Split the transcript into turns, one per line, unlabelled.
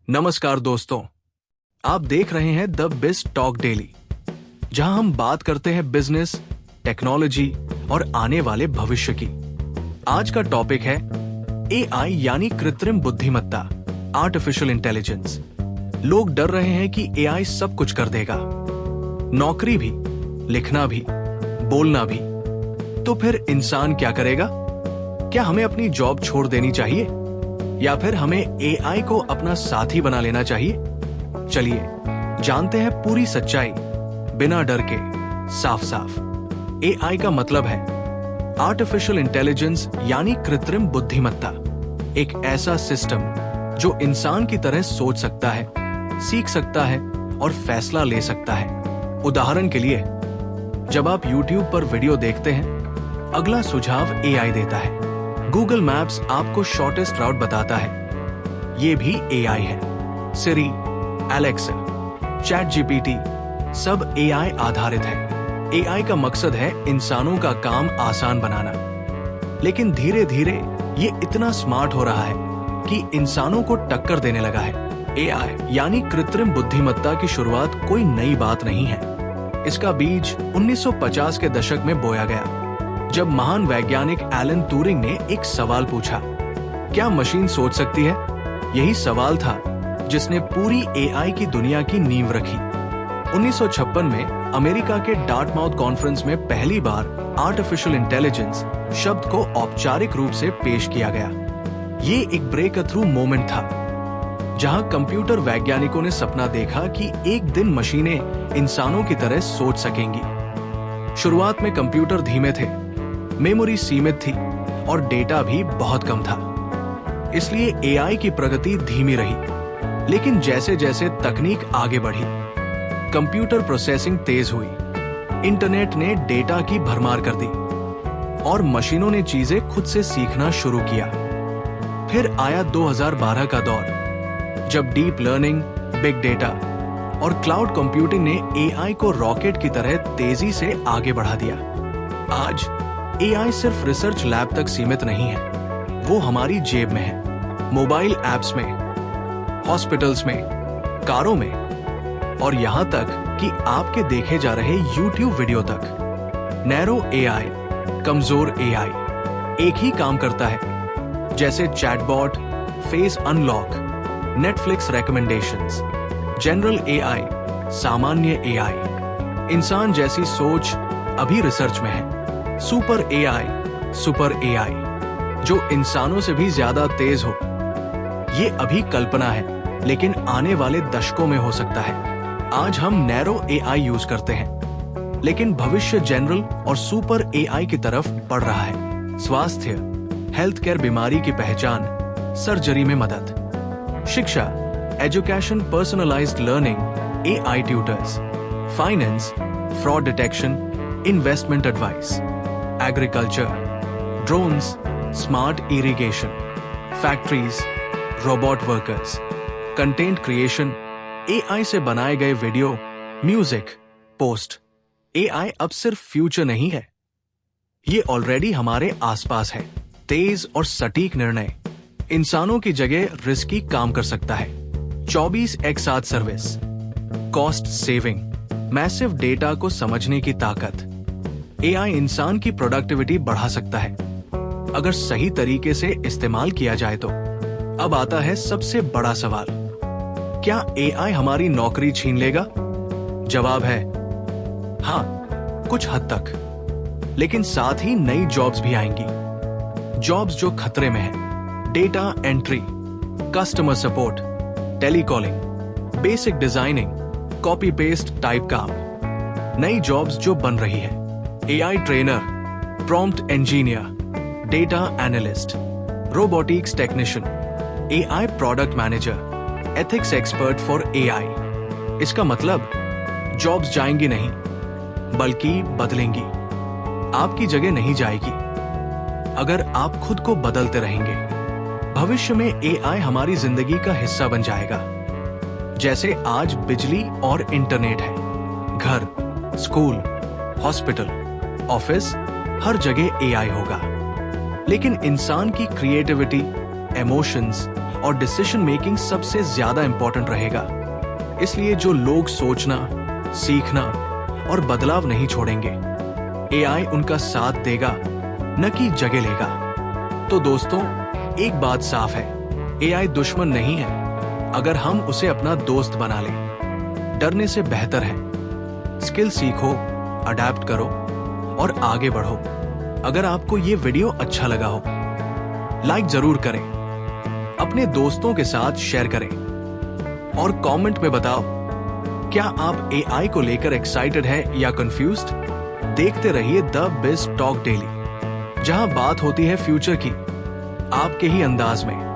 नमस्कार दोस्तों, आप देख रहे हैं द बिज टॉक डेली, जहां हम बात करते हैं बिजनेस, टेक्नोलॉजी और आने वाले भविष्य की। आज का टॉपिक है एआई यानी कृत्रिम बुद्धिमत्ता, आर्टिफिशियल इंटेलिजेंस। लोग डर रहे हैं कि एआई सब कुछ कर देगा, नौकरी भी, लिखना भी, बोलना भी। तो फिर इंसान क्या करेगा? क्या हमें अपनी जॉब छोड़ देनी चाहिए या फिर हमें एआई को अपना साथी बना लेना चाहिए? चलिए जानते हैं पूरी सच्चाई बिना डर के, साफ साफ। एआई का मतलब है आर्टिफिशियल इंटेलिजेंस यानी कृत्रिम बुद्धिमत्ता, एक ऐसा सिस्टम जो इंसान की तरह सोच सकता है, सीख सकता है और फैसला ले सकता है। उदाहरण के लिए, जब आप YouTube पर वीडियो देखते हैं, अगला सुझाव एआई देता है। गूगल मैप्स आपको शॉर्टेस्ट राउट बताता है, ये भी एआई है। सिरी, एलेक्सा, चैट जीपीटी सब एआई आधारित है। एआई का मकसद है इंसानों का काम आसान बनाना, लेकिन धीरे धीरे ये इतना स्मार्ट हो रहा है कि इंसानों को टक्कर देने लगा है। एआई यानी कृत्रिम बुद्धिमत्ता की शुरुआत कोई नई बात नहीं है। इसका बीज 1950 के दशक में बोया गया, जब महान वैज्ञानिक एलन ट्यूरिंग ने एक सवाल पूछा, क्या मशीन सोच सकती है? यही सवाल था जिसने पूरी एआई की दुनिया की नींव रखी। 1956 में अमेरिका के डार्टमाउथ कॉन्फ्रेंस में पहली बार आर्टिफिशियल इंटेलिजेंस शब्द को औपचारिक रूप से पेश किया गया। ये एक ब्रेक थ्रू मोमेंट था, जहां कंप्यूटर वैज्ञानिकों ने सपना देखा कि एक दिन मशीनें इंसानों की तरह सोच सकेंगी। शुरुआत में कंप्यूटर धीमे थे, मेमोरी सीमित थी और डेटा भी बहुत कम था, इसलिए एआई की प्रगति धीमी रही। लेकिन जैसे जैसे तकनीक आगे बढ़ी, कंप्यूटर प्रोसेसिंग तेज हुई, इंटरनेट ने डेटा की भरमार कर दी और मशीनों ने चीजें खुद से सीखना शुरू किया। फिर आया 2012 का दौर, जब डीप लर्निंग, बिग डेटा और क्लाउड कंप्यूटिंग ने एआई को रॉकेट की तरह तेजी से आगे बढ़ा दिया। आज एआई सिर्फ रिसर्च लैब तक सीमित नहीं है, वो हमारी जेब में है, मोबाइल ऐप्स में, हॉस्पिटल्स में, कारों में और यहां तक कि आपके देखे जा रहे YouTube वीडियो तक। नैरो एआई, कमजोर एआई एक ही काम करता है, जैसे chatbot, face unlock, Netflix recommendations. General AI, सामान्य एआई, इंसान जैसी सोच अभी रिसर्च में है। सुपर एआई, जो इंसानों से भी ज्यादा तेज हो, ये अभी कल्पना है, लेकिन आने वाले दशकों में हो सकता है। आज हम नैरो एआई यूज करते हैं, लेकिन भविष्य जनरल और सुपर एआई की तरफ बढ़ रहा है। स्वास्थ्य, हेल्थ केयर, बीमारी की पहचान, सर्जरी में मदद, शिक्षा, education, personalised learning, AI tutors, finance, fraud detection, investment advice, agriculture, drones, smart irrigation, factories, robot workers, content creation, AI से बनाए गए वीडियो, म्यूजिक, पोस्ट। एआई अब सिर्फ फ्यूचर नहीं है, ये ऑलरेडी हमारे आसपास है। तेज और सटीक निर्णय, इंसानों की जगह रिस्की काम कर सकता है। 24x7 service, cost saving, massive data को समझने की ताकत। एआई इंसान की प्रोडक्टिविटी बढ़ा सकता है, अगर सही तरीके से इस्तेमाल किया जाए तो। अब आता है सबसे बड़ा सवाल, क्या एआई हमारी नौकरी छीन लेगा? जवाब है हाँ, कुछ हद तक, लेकिन साथ ही नई जॉब्स भी आएंगी। जॉब्स जो खतरे में है, data entry, customer support, telecalling, basic designing, copy paste type काम। नई जॉब्स जो बन रही है, AI trainer, prompt engineer, data analyst, robotics technician, AI product manager, ethics expert for AI. इसका मतलब जॉब्स जाएंगी नहीं, बल्कि बदलेंगी। आपकी जगह नहीं जाएगी, अगर आप खुद को बदलते रहेंगे। भविष्य में एआई हमारी जिंदगी का हिस्सा बन जाएगा, जैसे आज बिजली और इंटरनेट है। घर, स्कूल, हॉस्पिटल, ऑफिस, हर जगह एआई होगा। लेकिन इंसान की क्रिएटिविटी, इमोशंस और डिसीजन मेकिंग सबसे ज्यादा इंपॉर्टेंट रहेगा। इसलिए जो लोग सोचना, सीखना और बदलाव नहीं छोड़ेंगे, एआई उनका साथ देगा, न कि जगह लेगा। तो दोस्तों, एक बात साफ है, एआई दुश्मन नहीं है अगर हम उसे अपना दोस्त बना लें। डरने से बेहतर है स्किल सीखो, अडैप्ट करो और आगे बढ़ो। अगर आपको ये वीडियो अच्छा लगा हो, लाइक जरूर करें, अपने दोस्तों के साथ शेयर करें और कमेंट में बताओ, क्या आप एआई को लेकर एक्साइटेड है या कंफ्यूज्ड? देखते रहिए द बिज टॉक डेली, जहां बात होती है फ्यूचर की, आपके ही अंदाज में।